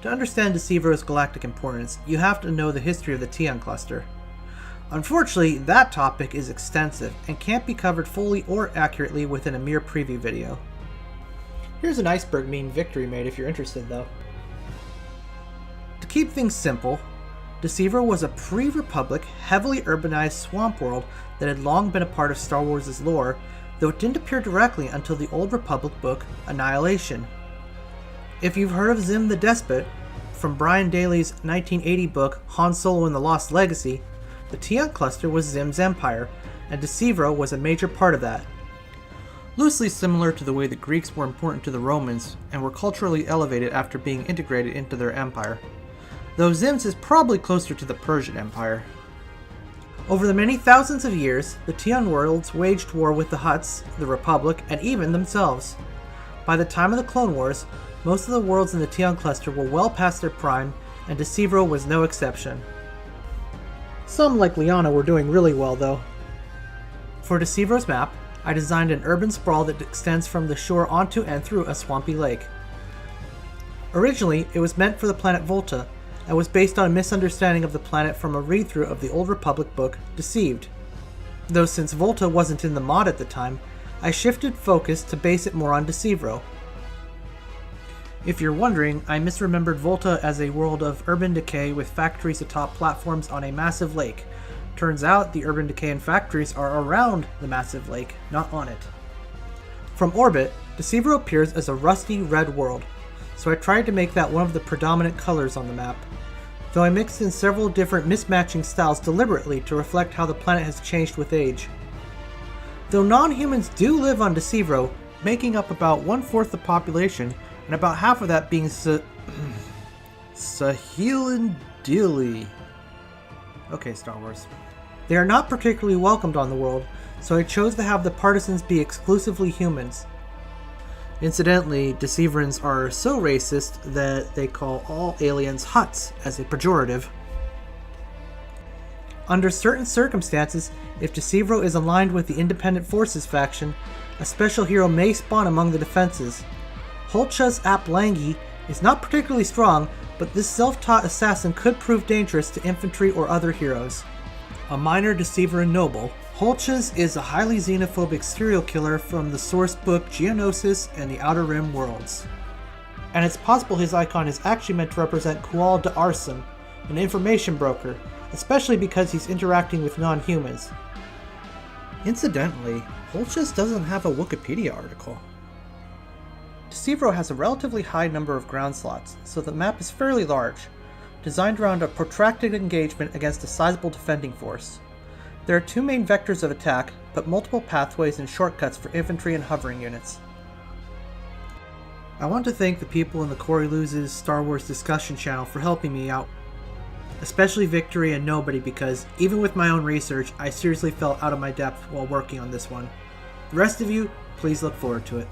To understand Desevro's galactic importance, you have to know the history of the Tion cluster. Unfortunately, that topic is extensive and can't be covered fully or accurately within a mere preview video. Here's an iceberg meme Victory made if you're interested though. To keep things simple, Desevro was a pre-Republic, heavily urbanized swamp world that had long been a part of Star Wars' lore, though it didn't appear directly until the Old Republic book, Annihilation. If you've heard of Zim the Despot, from Brian Daley's 1980 book Han Solo and the Lost Legacy, the Tion cluster was Zim's empire, and Desevro was a major part of that. Loosely similar to the way the Greeks were important to the Romans and were culturally elevated after being integrated into their empire, though Zim's is probably closer to the Persian Empire. Over the many thousands of years, the Tion worlds waged war with the Hutts, the Republic, and even themselves. By the time of the Clone Wars, most of the worlds in the Tion cluster were well past their prime, and Desevro was no exception. Some, like Liana, were doing really well though. For Desevro's map, I designed an urban sprawl that extends from the shore onto and through a swampy lake. Originally, it was meant for the planet Volta, and was based on a misunderstanding of the planet from a read-through of the Old Republic book, Deceived. Though since Volta wasn't in the mod at the time, I shifted focus to base it more on Desevro. If you're wondering, I misremembered Volta as a world of urban decay with factories atop platforms on a massive lake. Turns out the urban decay and factories are around the massive lake, not on it. From orbit, Desevro appears as a rusty red world, so I tried to make that one of the predominant colors on the map, though I mixed in several different mismatching styles deliberately to reflect how the planet has changed with age. Though non-humans do live on Desevro, making up about 1/4 the population, and about half of that being Saheelan-Deely. Okay, Star Wars. They are not particularly welcomed on the world, so I chose to have the partisans be exclusively humans. Incidentally, Desevrans are so racist that they call all aliens Hutts as a pejorative. Under certain circumstances, if Desevro is aligned with the Independent Forces faction, a special hero may spawn among the defenses. Holcha's Aplangi is not particularly strong, but this self-taught assassin could prove dangerous to infantry or other heroes. A minor Desevran noble, Holchas is a highly xenophobic serial killer from the source book Geonosis and the Outer Rim Worlds. And it's possible his icon is actually meant to represent Kual de Arson, an information broker, especially because he's interacting with non-humans. Incidentally, Holchas doesn't have a Wikipedia article. Desevro has a relatively high number of ground slots, so the map is fairly large, designed around a protracted engagement against a sizable defending force. There are two main vectors of attack, but multiple pathways and shortcuts for infantry and hovering units. I want to thank the people in the Corey Loses Star Wars discussion channel for helping me out, especially Victory and Nobody, because even with my own research, I seriously fell out of my depth while working on this one. The rest of you, please look forward to it.